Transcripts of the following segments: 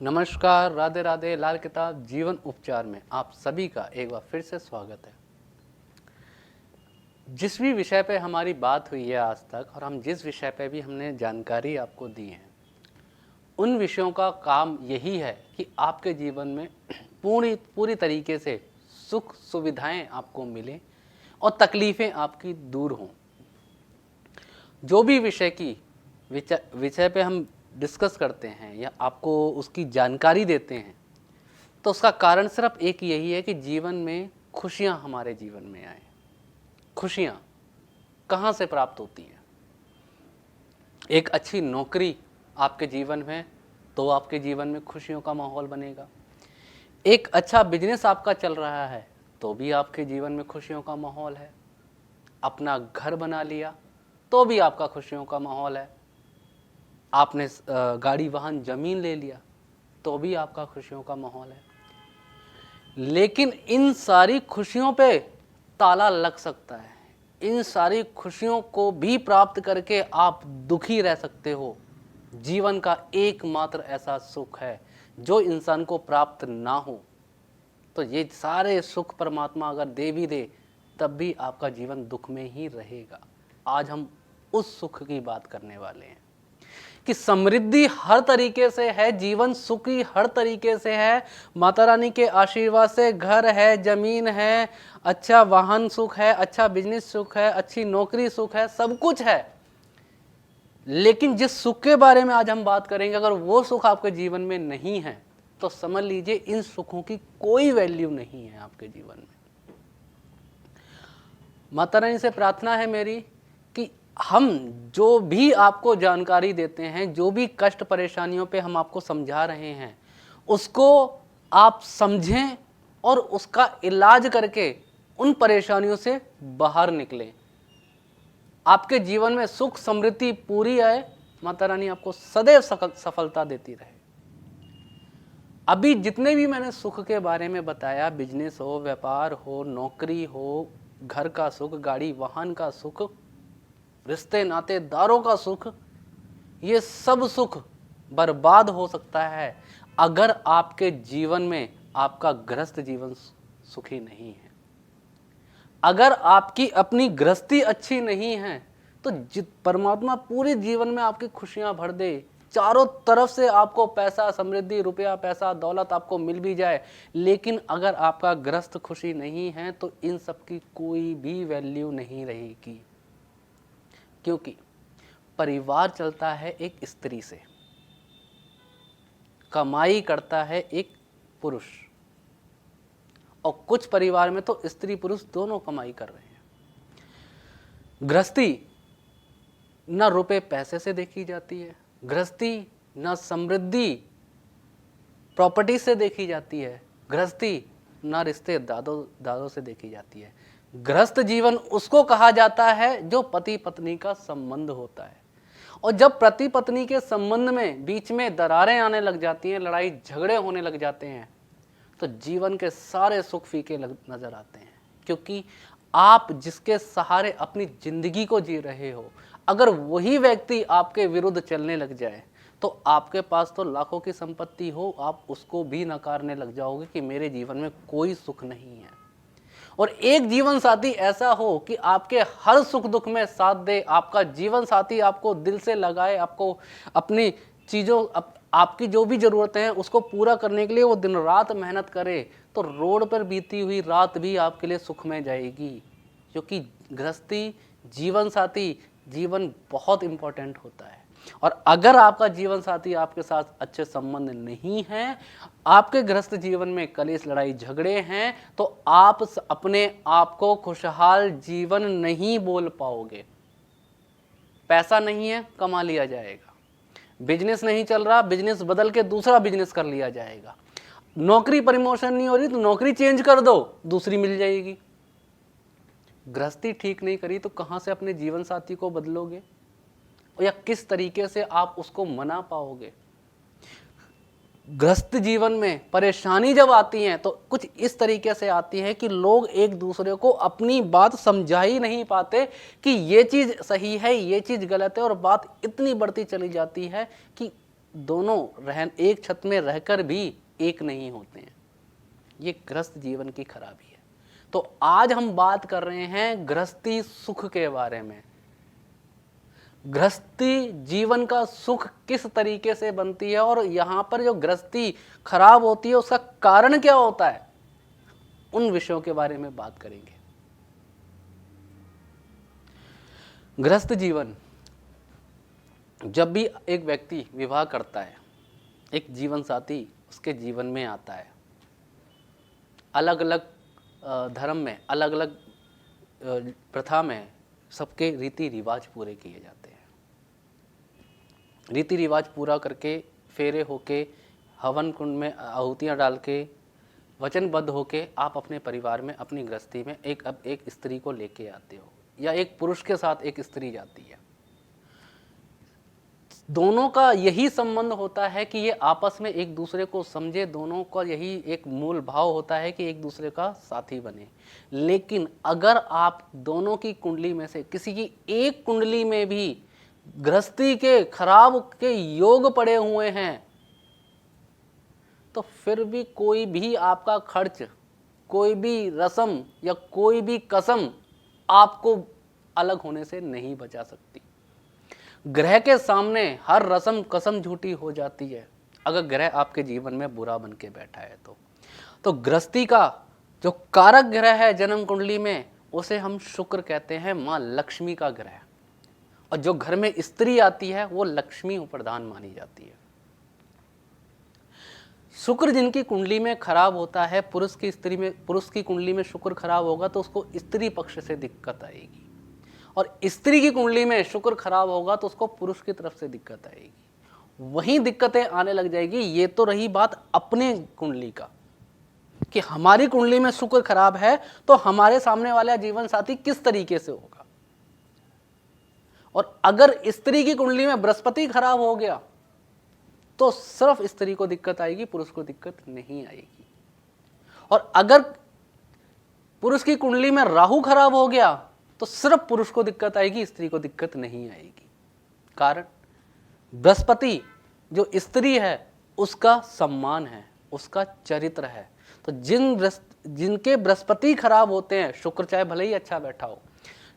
नमस्कार, राधे राधे। लाल किताब जीवन उपचार में आप सभी का एक बार फिर से स्वागत है। जिस भी विषय पे हमारी बात हुई है आज तक और हम जिस विषय पे भी हमने जानकारी आपको दी है, उन विषयों का काम यही है कि आपके जीवन में पूरी तरीके से सुख सुविधाएं आपको मिलें और तकलीफ़ें आपकी दूर हों। जो भी विषय पे हम डिस्कस करते हैं या आपको उसकी जानकारी देते हैं, तो उसका कारण सिर्फ एक यही है कि जीवन में खुशियां हमारे जीवन में आए। खुशियां कहाँ से प्राप्त होती हैं? एक अच्छी नौकरी आपके जीवन में, तो आपके जीवन में खुशियों का माहौल बनेगा। एक अच्छा बिजनेस आपका चल रहा है, तो भी आपके जीवन में खुशियों का माहौल है। अपना घर बना लिया, तो भी आपका खुशियों का माहौल है। आपने गाड़ी वाहन जमीन ले लिया, तो भी आपका खुशियों का माहौल है। लेकिन इन सारी खुशियों पे ताला लग सकता है। इन सारी खुशियों को भी प्राप्त करके आप दुखी रह सकते हो। जीवन का एकमात्र ऐसा सुख है जो इंसान को प्राप्त ना हो, तो ये सारे सुख परमात्मा अगर दे भी दे, तब भी आपका जीवन दुख में ही रहेगा। आज हम उस सुख की बात करने वाले हैं कि समृद्धि हर तरीके से है, जीवन सुखी हर तरीके से है। माता रानी के आशीर्वाद से घर है, जमीन है, अच्छा वाहन सुख है, अच्छा बिजनेस सुख है, अच्छी नौकरी सुख है, सब कुछ है। लेकिन जिस सुख के बारे में आज हम बात करेंगे, अगर वो सुख आपके जीवन में नहीं है, तो समझ लीजिए इन सुखों की कोई वैल्यू नहीं है आपके जीवन में। माता रानी से प्रार्थना है मेरी कि हम जो भी आपको जानकारी देते हैं, जो भी कष्ट परेशानियों पे हम आपको समझा रहे हैं, उसको आप समझें और उसका इलाज करके उन परेशानियों से बाहर निकलें। आपके जीवन में सुख समृद्धि पूरी आए, माता रानी आपको सदैव सफलता देती रहे। अभी जितने भी मैंने सुख के बारे में बताया, बिजनेस हो, व्यापार हो, नौकरी हो, घर का सुख, गाड़ी वाहन का सुख, रिश्ते नातेदारों का सुख, ये सब सुख बर्बाद हो सकता है अगर आपके जीवन में आपका गृहस्थ जीवन सुखी नहीं है। अगर आपकी अपनी गृहस्थी अच्छी नहीं है, तो परमात्मा पूरे जीवन में आपकी खुशियां भर दे, चारों तरफ से आपको पैसा, समृद्धि, रुपया, पैसा, दौलत आपको मिल भी जाए, लेकिन अगर आपका गृहस्थ खुशी नहीं है, तो इन सब की कोई भी वैल्यू नहीं रहेगी। क्योंकि परिवार चलता है एक स्त्री से, कमाई करता है एक पुरुष, और कुछ परिवार में तो स्त्री पुरुष दोनों कमाई कर रहे हैं। गृहस्थी न रुपए पैसे से देखी जाती है, गृहस्थी न समृद्धि प्रॉपर्टी से देखी जाती है, गृहस्थी न रिश्ते दादों से देखी जाती है। गृहस्थ जीवन उसको कहा जाता है जो पति पत्नी का संबंध होता है। और जब पति पत्नी के संबंध में बीच में दरारें आने लग जाती हैं, लड़ाई झगड़े होने लग जाते हैं, तो जीवन के सारे सुख फीके नजर आते हैं। क्योंकि आप जिसके सहारे अपनी जिंदगी को जी रहे हो, अगर वही व्यक्ति आपके विरुद्ध चलने लग जाए, तो आपके पास तो लाखों की संपत्ति हो, आप उसको भी नकारने लग जाओगे कि मेरे जीवन में कोई सुख नहीं है। और एक जीवन साथी ऐसा हो कि आपके हर सुख दुख में साथ दे, आपका जीवन साथी आपको दिल से लगाए, आपको अपनी चीज़ों आपकी जो भी ज़रूरतें हैं उसको पूरा करने के लिए वो दिन रात मेहनत करे, तो रोड पर बीती हुई रात भी आपके लिए सुख में जाएगी। क्योंकि गृहस्थी, जीवन साथी, जीवन बहुत इम्पोर्टेंट होता है। और अगर आपका जीवन साथी आपके साथ अच्छे संबंध नहीं है, आपके गृहस्थ जीवन में कलेश, लड़ाई झगड़े हैं, तो आप अपने आप को खुशहाल जीवन नहीं बोल पाओगे। पैसा नहीं है, कमा लिया जाएगा। बिजनेस नहीं चल रहा, बिजनेस बदल के दूसरा बिजनेस कर लिया जाएगा। नौकरी प्रमोशन नहीं हो रही, तो नौकरी चेंज कर दो, दूसरी मिल जाएगी। गृहस्थी ठीक नहीं करी तो कहां से अपने जीवन साथी को बदलोगे, या किस तरीके से आप उसको मना पाओगे? गृहस्थ जीवन में परेशानी जब आती है तो कुछ इस तरीके से आती है कि लोग एक दूसरे को अपनी बात समझा ही नहीं पाते कि ये चीज़ सही है, ये चीज़ गलत है, और बात इतनी बढ़ती चली जाती है कि दोनों एक छत में रहकर भी एक नहीं होते हैं। ये गृहस्थ जीवन की खराबी है। तो आज हम बात कर रहे हैं गृहस्थी सुख के बारे में। गृहस्थी जीवन का सुख किस तरीके से बनती है और यहां पर जो गृहस्थी खराब होती है उसका कारण क्या होता है, उन विषयों के बारे में बात करेंगे। गृहस्थ जीवन, जब भी एक व्यक्ति विवाह करता है, एक जीवन साथी उसके जीवन में आता है, अलग अलग धर्म में, अलग अलग प्रथा में सबके रीति रिवाज पूरे किए जाते हैं। रीति रिवाज पूरा करके, फेरे होके, हवन कुंड में आहुतियाँ डाल के, वचनबद्ध होके आप अपने परिवार में, अपनी गृहस्थी में एक स्त्री को लेके आते हो, या एक पुरुष के साथ एक स्त्री जाती है। दोनों का यही संबंध होता है कि ये आपस में एक दूसरे को समझे। दोनों का यही एक मूल भाव होता है कि एक दूसरे का साथी बने। लेकिन अगर आप दोनों की कुंडली में से किसी की एक कुंडली में भी गृहस्थी के खराब के योग पड़े हुए हैं, तो फिर भी कोई भी आपका खर्च, कोई भी रस्म या कोई भी कसम आपको अलग होने से नहीं बचा सकती। ग्रह के सामने हर रस्म कसम झूठी हो जाती है अगर ग्रह आपके जीवन में बुरा बन के बैठा है। तो गृहस्थी का जो कारक ग्रह है जन्म कुंडली में, उसे हम शुक्र कहते हैं, मां लक्ष्मी का ग्रह। और जो घर में स्त्री आती है वो लक्ष्मी प्रधान मानी जाती है। शुक्र जिनकी कुंडली में खराब होता है, पुरुष की कुंडली में शुक्र खराब होगा तो उसको स्त्री पक्ष से दिक्कत आएगी, और स्त्री की कुंडली में शुक्र खराब होगा तो उसको पुरुष की तरफ से दिक्कत आएगी। वहीं दिक्कतें आने लग जाएगी। ये तो रही बात अपने कुंडली का कि हमारी कुंडली में शुक्र खराब है तो हमारे सामने वाला जीवन साथी किस तरीके से होगा। और अगर स्त्री की कुंडली में बृहस्पति खराब हो गया तो सिर्फ स्त्री को दिक्कत आएगी, पुरुष को दिक्कत नहीं आएगी। और अगर पुरुष की कुंडली में राहु खराब हो गया तो सिर्फ पुरुष को दिक्कत आएगी, स्त्री को दिक्कत नहीं आएगी। कारण बृहस्पति जो स्त्री है उसका सम्मान है, उसका चरित्र है। तो जिनके बृहस्पति खराब होते हैं, शुक्र चाहे भले ही अच्छा बैठा हो,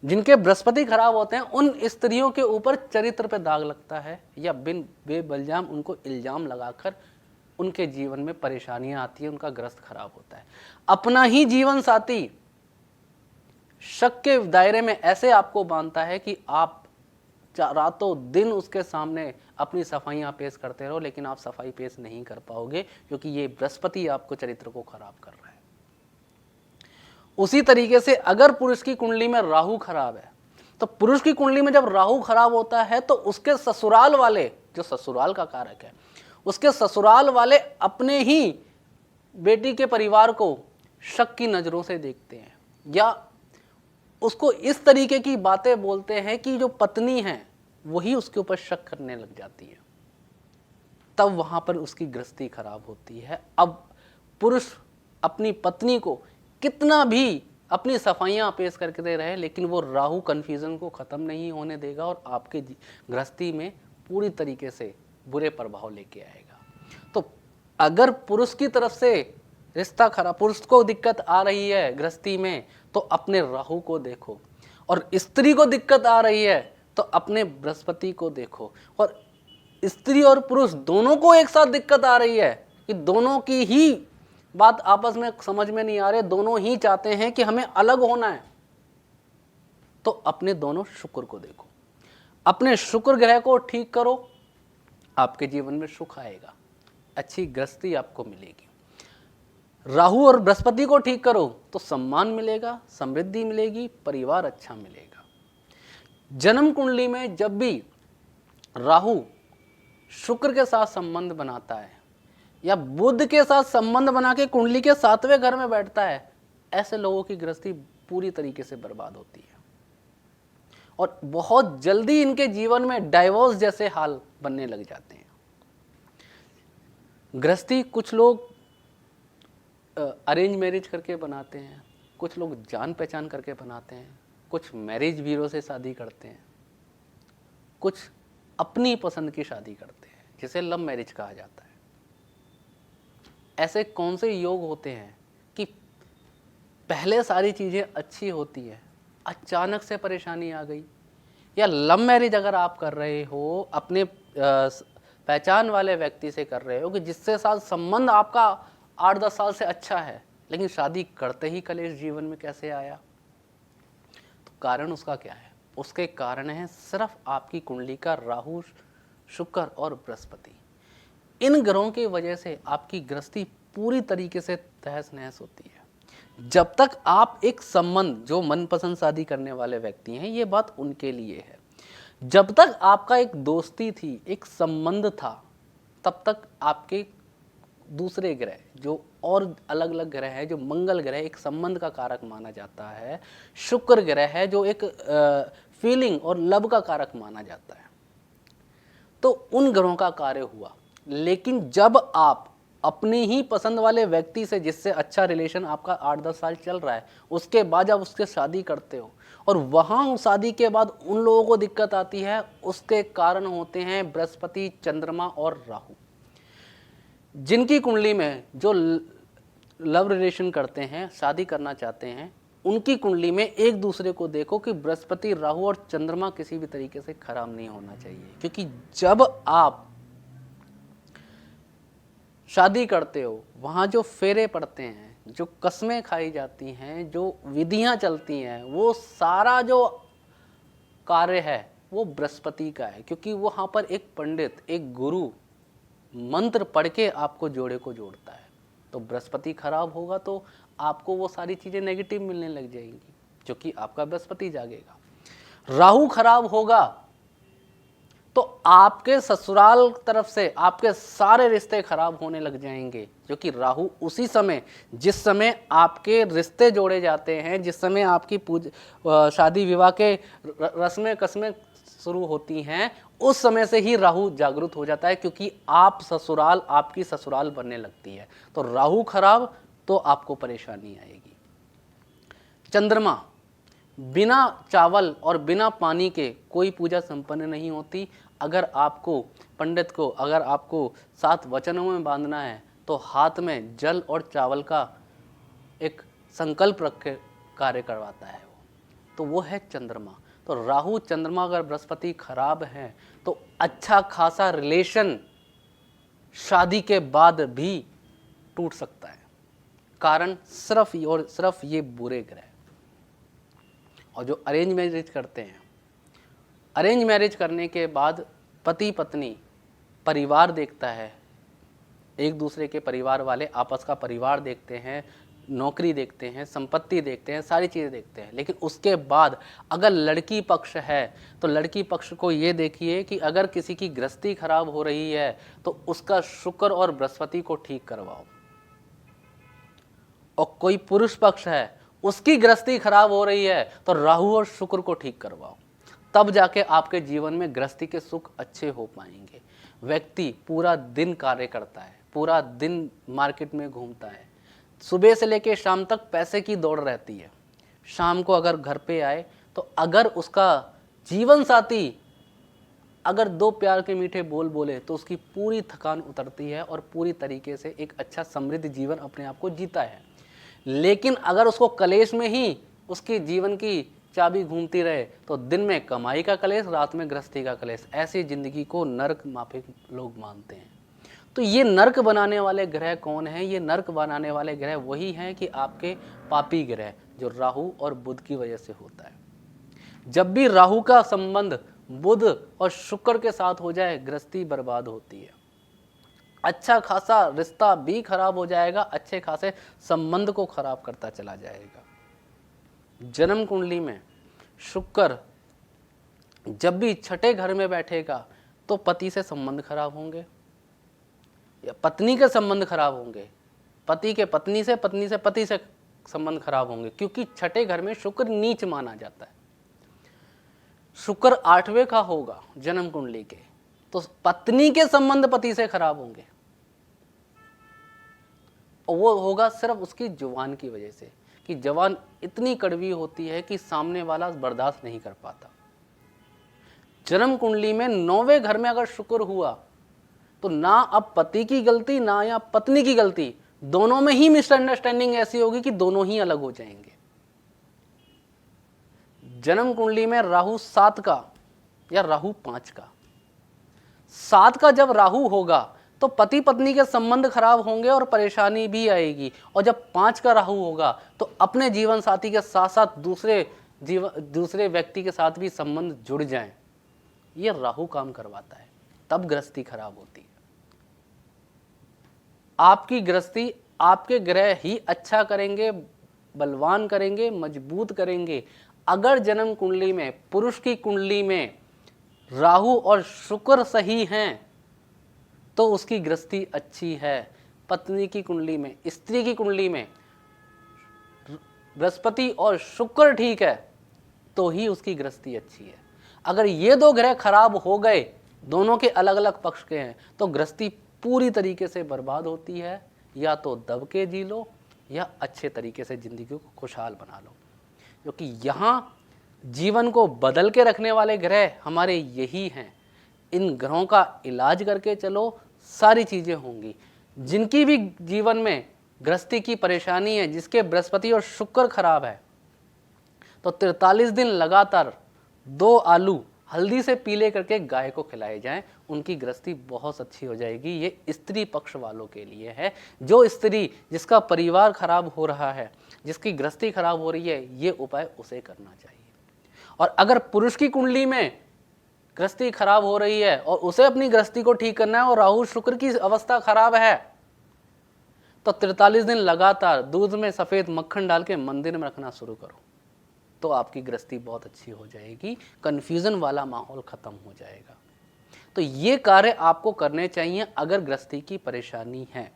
जिनके बृहस्पति खराब होते हैं उन स्त्रियों के ऊपर चरित्र पे दाग लगता है, या बिन बेबलजाम उनको इल्जाम लगाकर उनके जीवन में परेशानियां आती है, उनका ग्रस्त खराब होता है। अपना ही जीवन साथी शक के दायरे में ऐसे आपको बांधता है कि आप रातों दिन उसके सामने अपनी सफाइयां पेश करते रहो, लेकिन आप सफाई पेश नहीं कर पाओगे, क्योंकि ये बृहस्पति आपको चरित्र को खराब कर रहा है। उसी तरीके से अगर पुरुष की कुंडली में राहु खराब है, तो पुरुष की कुंडली में जब राहु खराब होता है तो उसके ससुराल वाले, जो ससुराल का कारक है, उसके ससुराल वाले अपने ही बेटी के परिवार को शक की नजरों से देखते हैं, या उसको इस तरीके की बातें बोलते हैं कि जो पत्नी है वही उसके ऊपर शक करने लग जाती है। तब वहां पर उसकी गृहस्थी खराब होती है। अब पुरुष अपनी पत्नी को कितना भी अपनी सफाइयां पेश करके दे रहे, लेकिन वो राहु कन्फ्यूजन को खत्म नहीं होने देगा और आपके गृहस्थी में पूरी तरीके से बुरे प्रभाव लेके आएगा। तो अगर पुरुष की तरफ से रिश्ता खराब, पुरुष को दिक्कत आ रही है गृहस्थी में, तो अपने राहु को देखो, और स्त्री को दिक्कत आ रही है तो अपने बृहस्पति को देखो। और स्त्री और पुरुष दोनों को एक साथ दिक्कत आ रही है कि दोनों की ही बात आपस में समझ में नहीं आ रहे, दोनों ही चाहते हैं कि हमें अलग होना है, तो अपने दोनों शुक्र को देखो, अपने शुक्र ग्रह को ठीक करो, आपके जीवन में सुख आएगा, अच्छी गृहस्थी आपको मिलेगी। राहु और बृहस्पति को ठीक करो तो सम्मान मिलेगा, समृद्धि मिलेगी, परिवार अच्छा मिलेगा। जन्म कुंडली में जब भी राहु शुक्र के साथ संबंध बनाता है या बुध के साथ संबंध बना के कुंडली के 7वें घर में बैठता है, ऐसे लोगों की गृहस्थी पूरी तरीके से बर्बाद होती है और बहुत जल्दी इनके जीवन में डाइवोर्स जैसे हाल बनने लग जाते हैं। गृहस्थी कुछ लोग अरेंज मैरिज करके बनाते हैं, कुछ लोग जान पहचान करके बनाते हैं, कुछ मैरिज ब्यूरो से शादी करते हैं, कुछ अपनी पसंद की शादी करते हैं। जिसे लव मैरिज कहा जाता है। ऐसे कौन से योग होते हैं कि पहले सारी चीज़ें अच्छी होती है, अचानक से परेशानी आ गई? या लव मैरिज अगर आप कर रहे हो, अपने पहचान वाले व्यक्ति से कर रहे हो कि जिससे साथ संबंध आपका 8-10 साल से अच्छा है, लेकिन शादी करते ही कलेश जीवन में कैसे आया? तो कारण उसका क्या है? उसके कारण है सिर्फ आपकी कुंडली का राहु, शुक्र और बृहस्पति। इन ग्रहों की वजह से आपकी गृहस्थी पूरी तरीके से तहस नहस होती है। जब तक आप एक संबंध, जो मनपसंद शादी करने वाले व्यक्ति हैं, ये बात उनके लिए है, जब तक आपका एक दोस्ती थी, एक संबंध था, तब तक आपके दूसरे ग्रह जो और अलग अलग ग्रह है, जो मंगल ग्रह एक संबंध का कारक माना जाता है, शुक्र ग्रह है जो एक फीलिंग और लव का कारक माना जाता है, तो उन ग्रहों का कार्य हुआ। लेकिन जब आप अपने ही पसंद वाले व्यक्ति से, जिससे अच्छा रिलेशन आपका 8-10 साल चल रहा है, उसके बाद जब उसके शादी करते हो और वहाँ शादी के बाद उन लोगों को दिक्कत आती है, उसके कारण होते हैं बृहस्पति, चंद्रमा और राहु। जिनकी कुंडली में जो लव रिलेशन करते हैं, शादी करना चाहते हैं, उनकी कुंडली में एक दूसरे को देखो कि बृहस्पति, राहु और चंद्रमा किसी भी तरीके से खराब नहीं होना चाहिए। क्योंकि जब आप शादी करते हो, वहाँ जो फेरे पड़ते हैं, जो कस्में खाई जाती हैं, जो विधियाँ चलती हैं, वो सारा जो कार्य है वो बृहस्पति का है। क्योंकि वहाँ पर एक पंडित, एक गुरु मंत्र पढ़ के आपको जोड़े को जोड़ता है। तो बृहस्पति खराब होगा तो आपको वो सारी चीज़ें नेगेटिव मिलने लग जाएंगी, क्योंकि आपका बृहस्पति जागेगा। राहु खराब होगा तो आपके ससुराल तरफ से आपके सारे रिश्ते खराब होने लग जाएंगे, क्योंकि राहु उसी समय, जिस समय आपके रिश्ते जोड़े जाते हैं, जिस समय आपकी शादी विवाह के रस्में कस्में शुरू होती हैं, उस समय से ही राहु जागृत हो जाता है, क्योंकि आप ससुराल, आपकी ससुराल बनने लगती है। तो राहु खराब तो आपको परेशानी आएगी। चंद्रमा, बिना चावल और बिना पानी के कोई पूजा संपन्न नहीं होती। अगर आपको पंडित को, अगर आपको 7 वचनों में बांधना है, तो हाथ में जल और चावल का एक संकल्प रख के कार्य करवाता है तो वो है चंद्रमा। तो राहु चंद्रमा अगर बृहस्पति खराब है तो अच्छा खासा रिलेशन शादी के बाद भी टूट सकता है। कारण सिर्फ और सिर्फ ये बुरे ग्रह। और जो अरेंज मैरिज करते हैं, अरेंज मैरिज करने के बाद पति पत्नी परिवार देखता है, एक दूसरे के परिवार वाले आपस का परिवार देखते हैं, नौकरी देखते हैं, संपत्ति देखते हैं, सारी चीज़ें देखते हैं। लेकिन उसके बाद अगर लड़की पक्ष है तो लड़की पक्ष को ये देखिए कि अगर किसी की गृहस्थी खराब हो रही है तो उसका शुक्र और बृहस्पति को ठीक करवाओ। और कोई पुरुष पक्ष है, उसकी गृहस्थी खराब हो रही है तो राहु और शुक्र को ठीक करवाओ, तब जाके आपके जीवन में गृहस्थी के सुख अच्छे हो पाएंगे। व्यक्ति पूरा दिन कार्य करता है, पूरा दिन मार्केट में घूमता है, सुबह से लेकर शाम तक पैसे की दौड़ रहती है। शाम को अगर घर पे आए तो अगर उसका जीवन साथी अगर 2 प्यार के मीठे बोल बोले तो उसकी पूरी थकान उतरती है और पूरी तरीके से एक अच्छा समृद्ध जीवन अपने आप को जीता है। लेकिन अगर उसको कलेश में ही उसकी जीवन की चाबी घूमती रहे तो दिन में कमाई का कलेश, रात में गृहस्थी का कलेश, ऐसी जिंदगी को नरक माफिक लोग मानते हैं। तो ये नरक बनाने वाले ग्रह कौन है? ये नरक बनाने वाले ग्रह वही हैं कि आपके पापी ग्रह, जो राहु और बुध की वजह से होता है। जब भी राहु का संबंध बुध और शुक्र के साथ हो जाए, गृहस्थी बर्बाद होती है। अच्छा खासा रिश्ता भी खराब हो जाएगा, अच्छे खासे संबंध को खराब करता चला जाएगा। जन्म कुंडली में शुक्र जब भी छठे घर में बैठेगा तो पति से संबंध खराब होंगे या पत्नी के संबंध खराब होंगे, पति के पत्नी से, पत्नी से पति से संबंध खराब होंगे, क्योंकि छठे घर में शुक्र नीच माना जाता है। शुक्र 8वें का होगा जन्म कुंडली के, तो पत्नी के संबंध पति से खराब होंगे, और वो होगा सिर्फ उसकी जुबान की वजह से, कि जबान इतनी कड़वी होती है कि सामने वाला बर्दाश्त नहीं कर पाता। जन्म कुंडली में 9वें घर में अगर शुक्र हुआ तो ना अब पति की गलती ना या पत्नी की गलती, दोनों में ही मिसअंडरस्टैंडिंग ऐसी होगी कि दोनों ही अलग हो जाएंगे। जन्म कुंडली में राहु 7 का या राहु 5 का, 7 का जब राहु होगा तो पति पत्नी के संबंध खराब होंगे और परेशानी भी आएगी, और जब 5 का राहु होगा तो अपने जीवन साथी के साथ साथ दूसरे व्यक्ति के साथ भी संबंध जुड़ जाएं। ये राहु काम करवाता है, तब गृहस्थी खराब होती है। आपकी गृहस्थी आपके ग्रह ही अच्छा करेंगे, बलवान करेंगे, मजबूत करेंगे। अगर जन्म कुंडली में, पुरुष की कुंडली में राहु और शुक्र सही हैं तो उसकी गृहस्थी अच्छी है। पत्नी की कुंडली में, स्त्री की कुंडली में बृहस्पति और शुक्र ठीक है तो ही उसकी गृहस्थी अच्छी है। अगर ये दो ग्रह खराब हो गए, दोनों के अलग अलग पक्ष के हैं, तो गृहस्थी पूरी तरीके से बर्बाद होती है। या तो दब के जी लो या अच्छे तरीके से जिंदगी को खुशहाल बना लो, क्योंकि यहाँ जीवन को बदल के रखने वाले ग्रह हमारे यही हैं। इन ग्रहों का इलाज करके चलो, सारी चीज़ें होंगी। जिनकी भी जीवन में गृहस्थी की परेशानी है, जिसके बृहस्पति और शुक्र खराब है, तो 43 दिन लगातार 2 आलू हल्दी से पीले करके गाय को खिलाए जाएं, उनकी गृहस्थी बहुत अच्छी हो जाएगी। ये स्त्री पक्ष वालों के लिए है। जो स्त्री जिसका परिवार खराब हो रहा है, जिसकी गृहस्थी खराब हो रही है, ये उपाय उसे करना चाहिए। और अगर पुरुष की कुंडली में गृहस्थी खराब हो रही है और उसे अपनी गृहस्थी को ठीक करना है और राहु शुक्र की अवस्था खराब है, तो 43 दिन लगातार दूध में सफेद मक्खन डाल के मंदिर में रखना शुरू करो, तो आपकी गृहस्थी बहुत अच्छी हो जाएगी। कंफ्यूजन वाला माहौल खत्म हो जाएगा। तो ये कार्य आपको करने चाहिए अगर गृहस्थी की परेशानी है।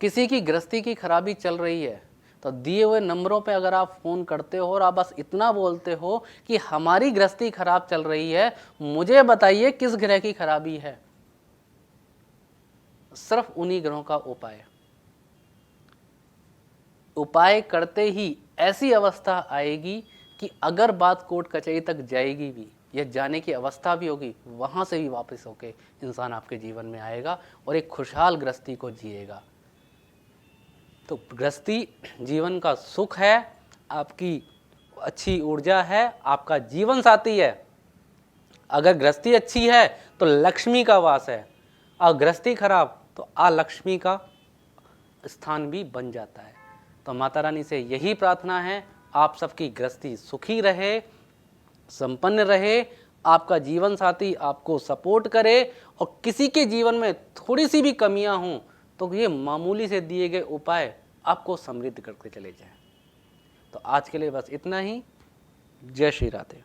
किसी की गृहस्थी की खराबी चल रही है तो दिए हुए नंबरों पे अगर आप फोन करते हो और आप बस इतना बोलते हो कि हमारी गृहस्थी खराब चल रही है, मुझे बताइए किस ग्रह की खराबी है, सिर्फ उन्हीं ग्रहों का उपाय करते ही ऐसी अवस्था आएगी कि अगर बात कोर्ट कचहरी तक जाएगी भी या जाने की अवस्था भी होगी, वहां से भी वापस होके इंसान आपके जीवन में आएगा और एक खुशहाल गृहस्थी को जिएगा। तो गृहस्थी जीवन का सुख है, आपकी अच्छी ऊर्जा है, आपका जीवन साथी है। अगर गृहस्थी अच्छी है तो लक्ष्मी का वास है, और गृहस्थी खराब तो अलक्ष्मी का स्थान भी बन जाता है। तो माता रानी से यही प्रार्थना है, आप सबकी गृहस्थी सुखी रहे, संपन्न रहे, आपका जीवन साथी आपको सपोर्ट करे, और किसी के जीवन में थोड़ी सी भी कमियां हों तो ये मामूली से दिए गए उपाय आपको समृद्ध करके चले जाएं। तो आज के लिए बस इतना ही। जय श्री राधे।